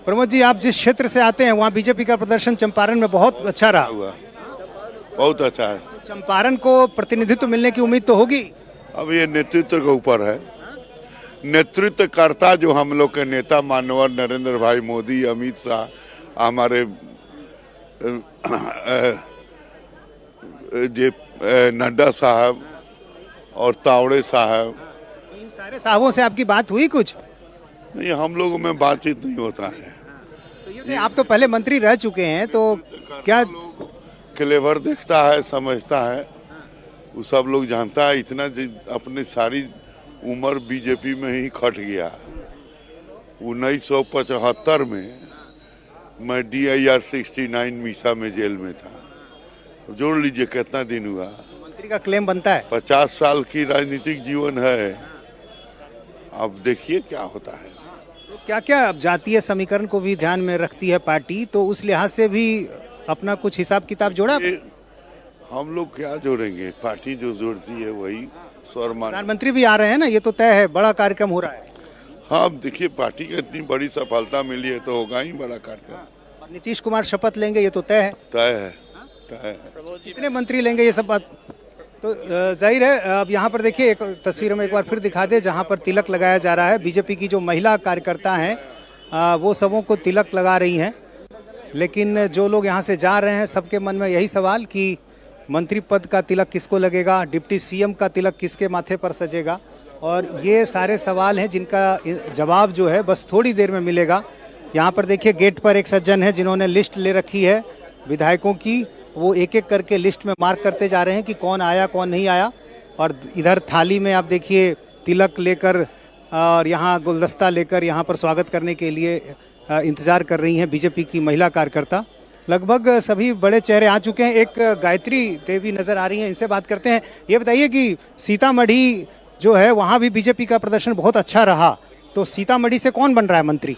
प्रमोद जी, आप जिस क्षेत्र से आते हैं वहाँ बीजेपी का प्रदर्शन चंपारण में बहुत अच्छा रहा। हुआ बहुत अच्छा है। चंपारण को प्रतिनिधित्व मिलने की उम्मीद तो होगी। अब ये नेतृत्व के ऊपर है। नेतृत्वकर्ता जो हम लोग के नेता माननीय नरेंद्र भाई मोदी, अमित शाह, हमारे नड्डा साहब और तावड़े साहब, इन सारे साहबों से आपकी बात हुई कुछ? नहीं, हम लोगों में बातचीत नहीं होता है। तो ये आप तो पहले मंत्री रह चुके हैं, तो क्या क्लेवर देखता है, समझता है, वो सब लोग जानता है। इतना अपनी सारी उम्र बीजेपी में ही खट गया। 1975 में मैं DIR 69 मीसा में जेल में था। जोड़ लीजिए कितना दिन हुआ। मंत्री का क्लेम बनता है। 50 साल की राजनीतिक जीवन है। अब देखिए क्या होता है। तो क्या क्या जातीय समीकरण को भी ध्यान में रखती है पार्टी, तो उस लिहाज से भी अपना कुछ हिसाब किताब जोड़ा? हम लोग क्या जोड़ेंगे, पार्टी जो जोड़ती है वही स्वरमान। प्रधानमंत्री भी आ रहे हैं ना, ये तो तय है, बड़ा कार्यक्रम हो रहा है। हाँ, देखिए पार्टी को इतनी बड़ी सफलता मिली है तो होगा ही बड़ा कार्यक्रम। और नीतीश कुमार शपथ लेंगे, ये तो तय है। तय है, तय है। कितने मंत्री लेंगे, ये सब बात तो जाहिर है। अब यहाँ पर देखिए, एक तस्वीर में एक बार फिर दिखा दे, जहाँ पर तिलक लगाया जा रहा है। बीजेपी की जो महिला कार्यकर्ता हैं वो सबों को तिलक लगा रही हैं। लेकिन जो लोग यहाँ से जा रहे हैं, सबके मन में यही सवाल कि मंत्री पद का तिलक किसको लगेगा, डिप्टी CM का तिलक किसके माथे पर सजेगा। और ये सारे सवाल हैं जिनका जवाब जो है बस थोड़ी देर में मिलेगा। यहाँ पर देखिए, गेट पर एक सज्जन है जिन्होंने लिस्ट ले रखी है विधायकों की। वो एक एक करके लिस्ट में मार्क करते जा रहे हैं कि कौन आया कौन नहीं आया। और इधर थाली में आप देखिए तिलक लेकर और यहाँ गुलदस्ता लेकर यहाँ पर स्वागत करने के लिए इंतजार कर रही हैं बीजेपी की महिला कार्यकर्ता। लगभग सभी बड़े चेहरे आ चुके हैं। एक गायत्री देवी नजर आ रही हैं, इनसे बात करते हैं। ये बताइए कि सीतामढ़ी जो है वहाँ भी बीजेपी का प्रदर्शन बहुत अच्छा रहा, तो सीतामढ़ी से कौन बन रहा है मंत्री?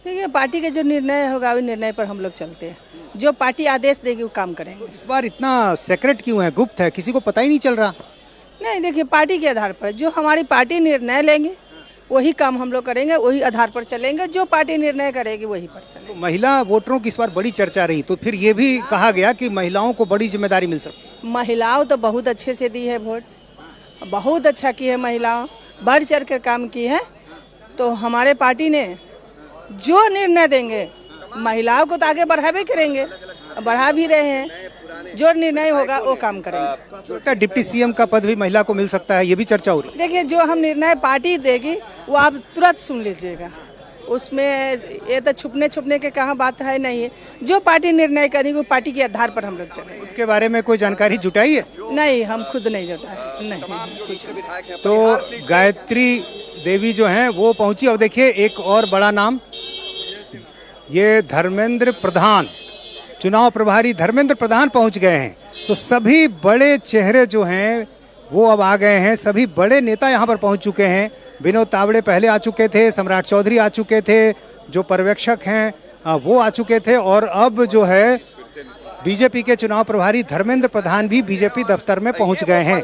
देखिए, पार्टी के जो निर्णय होगा उस निर्णय पर हम लोग चलते हैं। जो पार्टी आदेश देगी वो काम करेंगे। इस बार इतना सेक्रेट क्यों है, गुप्त है, किसी को पता ही नहीं चल रहा? नहीं, देखिए, पार्टी के आधार पर जो हमारी पार्टी निर्णय लेंगे वही काम हम लोग करेंगे, वही आधार पर चलेंगे। जो पार्टी निर्णय करेगी वही पर चलेंगे। तो महिला वोटरों की इस बार बड़ी चर्चा रही, तो फिर ये भी कहा गया कि महिलाओं को बड़ी जिम्मेदारी मिल सकती है। महिलाओं तो बहुत अच्छे से दी है वोट, बहुत अच्छा की है महिलाओं, बढ़ चढ़ कर काम की है। तो हमारे पार्टी ने जो निर्णय देंगे महिलाओं को तो आगे बढ़ावे करेंगे, बढ़ा भी रहे हैं। जो निर्णय होगा वो काम करेंगे। डिप्टी CM का पद भी महिला को मिल सकता है, ये भी चर्चा हो रही है। देखिए, जो हम निर्णय पार्टी देगी वो आप तुरंत सुन लीजिएगा। उसमें ये तो छुपने के कहाँ बात है नहीं है। जो पार्टी निर्णय करेगी वो पार्टी के आधार पर हम लोग चलेंगे। उसके बारे में कोई जानकारी जुटाई है? नहीं, हम खुद नहीं जुटाए, नहीं कुछ नहीं। तो गायत्री देवी जो हैं वो पहुंची। अब देखिए, एक और बड़ा नाम, ये धर्मेंद्र प्रधान, चुनाव प्रभारी धर्मेंद्र प्रधान पहुंच गए हैं। तो सभी बड़े चेहरे जो हैं वो अब आ गए हैं। सभी बड़े नेता यहाँ पर पहुंच चुके हैं। विनोद तावड़े पहले आ चुके थे, सम्राट चौधरी आ चुके थे, जो पर्यवेक्षक हैं वो आ चुके थे। और अब जो है बीजेपी के चुनाव प्रभारी धर्मेंद्र प्रधान भी बीजेपी दफ्तर में पहुंच गए हैं।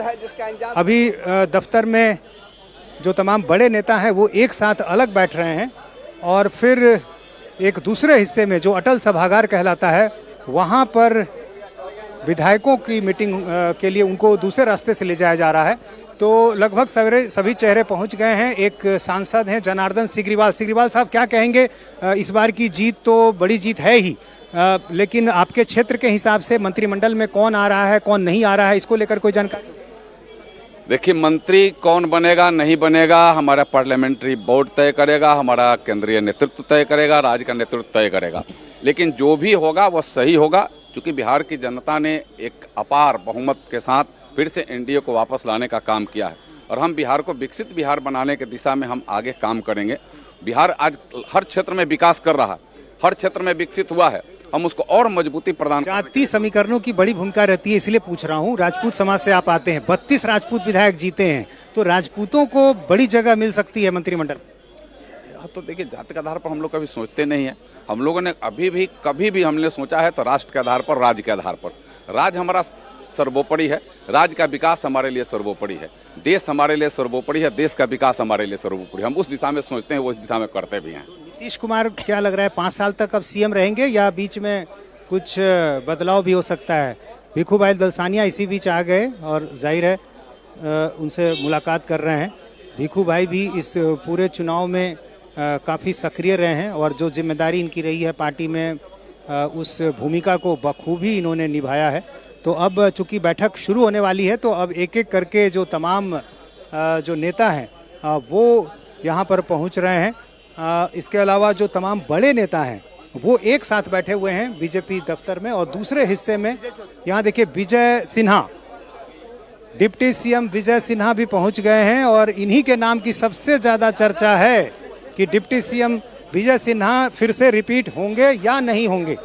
अभी दफ्तर में जो तमाम बड़े नेता हैं वो एक साथ अलग बैठ रहे हैं और फिर एक दूसरे हिस्से में जो अटल सभागार कहलाता है वहाँ पर विधायकों की मीटिंग के लिए उनको दूसरे रास्ते से ले जाया जा रहा है। तो लगभग सभी चेहरे पहुंच गए हैं। एक सांसद हैं जनार्दन सिग्रीवाल। सिग्रीवाल साहब, क्या कहेंगे? इस बार की जीत तो बड़ी जीत है ही, लेकिन आपके क्षेत्र के हिसाब से मंत्रिमंडल में कौन आ रहा है कौन नहीं आ रहा है, इसको लेकर कोई जानकारी? देखिए, मंत्री कौन बनेगा नहीं बनेगा हमारा पार्लियामेंट्री बोर्ड तय करेगा, हमारा केंद्रीय नेतृत्व तय करेगा, राज्य का नेतृत्व तय करेगा। लेकिन जो भी होगा वह सही होगा, क्योंकि बिहार की जनता ने एक अपार बहुमत के साथ फिर से एनडीए को वापस लाने का काम किया है। और हम बिहार को विकसित बिहार बनाने की दिशा में हम आगे काम करेंगे। बिहार आज हर क्षेत्र में विकास कर रहा है, हर क्षेत्र में विकसित हुआ है। हम उसको और मजबूती प्रदान। जाति समीकरणों की बड़ी भूमिका रहती है, इसलिए पूछ रहा हूँ। राजपूत समाज से आप आते हैं, 32 राजपूत विधायक जीते हैं, तो राजपूतों को बड़ी जगह मिल सकती है मंत्रिमंडल? तो देखिए, जाति के आधार पर हम लोग कभी सोचते नहीं है। हम लोगों ने अभी भी कभी भी हमने सोचा है तो राष्ट्र के आधार पर, राज्य के आधार पर। राज्य हमारा सर्वोपरि है, राज्य का विकास हमारे लिए सर्वोपरि है, देश हमारे लिए सर्वोपरि है, देश का विकास हमारे लिए सर्वोपरि। हम उस दिशा में सोचते हैं, वो इस दिशा में करते भी हैं। नीतीश कुमार क्या लग रहा है 5 साल तक अब सीएम रहेंगे या बीच में कुछ बदलाव भी हो सकता है? भिखू भाई दलसानिया इसी बीच आ गए और जाहिर है उनसे मुलाकात कर रहे हैं। भिखू भाई भी इस पूरे चुनाव में काफ़ी सक्रिय रहे हैं और जो जिम्मेदारी इनकी रही है पार्टी में उस भूमिका को बखूबी इन्होंने निभाया है। तो अब चूंकि बैठक शुरू होने वाली है तो अब एक एक करके जो तमाम जो नेता हैं वो यहाँ पर पहुँच रहे हैं। इसके अलावा जो तमाम बड़े नेता हैं वो एक साथ बैठे हुए हैं बीजेपी दफ्तर में। और दूसरे हिस्से में यहाँ देखिए विजय सिन्हा, डिप्टी सीएम विजय सिन्हा भी पहुंच गए हैं और इन्हीं के नाम की सबसे ज़्यादा चर्चा है कि डिप्टी सीएम विजय सिन्हा फिर से रिपीट होंगे या नहीं होंगे।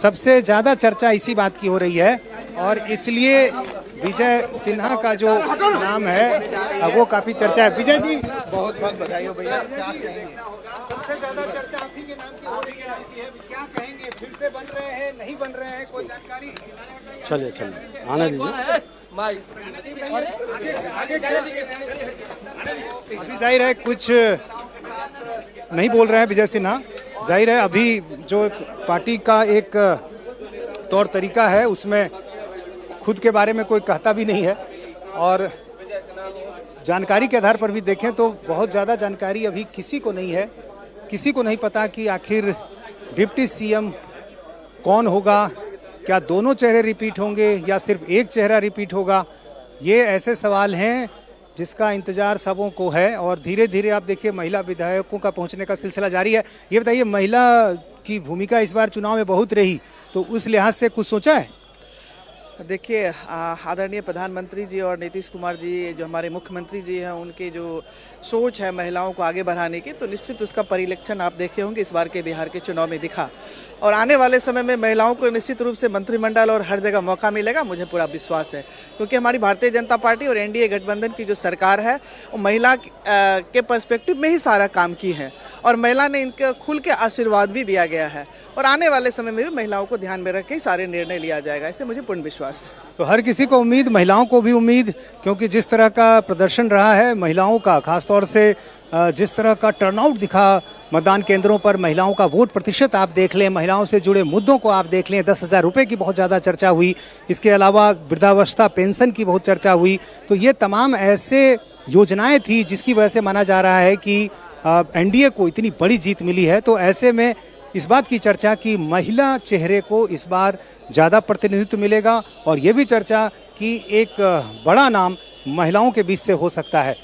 सबसे ज़्यादा चर्चा इसी बात की हो रही है और इसलिए विजय सिन्हा का जो नाम है वो काफ़ी चर्चा है। विजय जी बहुत बहुत बधाई हो भैया। सबसे ज़्यादा चर्चा आप ही के नाम की हो रही है, क्या कहेंगे? फिर से बन रहे हैं, नहीं बन रहे हैं, कोई जानकारी? चलिए चलिए आने दीजिए। अभी जाहिर है कुछ नहीं बोल रहे हैं विजय सिन्हा। जाहिर है अभी जो पार्टी का एक तौर तरीका है उसमें खुद के बारे में कोई कहता भी नहीं है और जानकारी के आधार पर भी देखें तो बहुत ज़्यादा जानकारी अभी किसी को नहीं है। किसी को नहीं पता कि आखिर डिप्टी सीएम कौन होगा, क्या दोनों चेहरे रिपीट होंगे या सिर्फ एक चेहरा रिपीट होगा। ये ऐसे सवाल हैं जिसका इंतजार सबों को है और धीरे धीरे आप देखिए महिला विधायकों का पहुंचने का सिलसिला जारी है। ये बताइए महिला की भूमिका इस बार चुनाव में बहुत रही तो उस लिहाज से कुछ सोचा है? देखिए आदरणीय प्रधानमंत्री जी और नीतीश कुमार जी जो हमारे मुख्यमंत्री जी हैं उनके जो सोच है महिलाओं को आगे बढ़ाने की, तो निश्चित उसका परिलक्षण आप देखे होंगे इस बार के बिहार के चुनाव में दिखा। और आने वाले समय में महिलाओं को निश्चित रूप से मंत्रिमंडल और हर जगह मौका मिलेगा, मुझे पूरा विश्वास है। क्योंकि हमारी भारतीय जनता पार्टी और एनडीए गठबंधन की जो सरकार है वो महिला के पर्सपेक्टिव में ही सारा काम की है और महिला ने इनका खुल के आशीर्वाद भी दिया गया है और आने वाले समय में भी महिलाओं को ध्यान में रख के ही सारे निर्णय लिया जाएगा, इससे मुझे पूर्ण विश्वास है। तो हर किसी को उम्मीद, महिलाओं को भी उम्मीद, क्योंकि जिस तरह का प्रदर्शन रहा है महिलाओं का, खासतौर से जिस तरह का टर्नआउट दिखा मतदान केंद्रों पर, महिलाओं का वोट प्रतिशत आप देख लें, महिलाओं से जुड़े मुद्दों को आप देख लें, 10,000 रुपये की बहुत ज़्यादा चर्चा हुई, इसके अलावा वृद्धावस्था पेंशन की बहुत चर्चा हुई। तो ये तमाम ऐसे योजनाएं थी जिसकी वजह से माना जा रहा है कि एनडीए को इतनी बड़ी जीत मिली है। तो ऐसे में इस बात की चर्चा कि महिला चेहरे को इस बार ज़्यादा प्रतिनिधित्व मिलेगा और ये भी चर्चा कि एक बड़ा नाम महिलाओं के बीच से हो सकता है।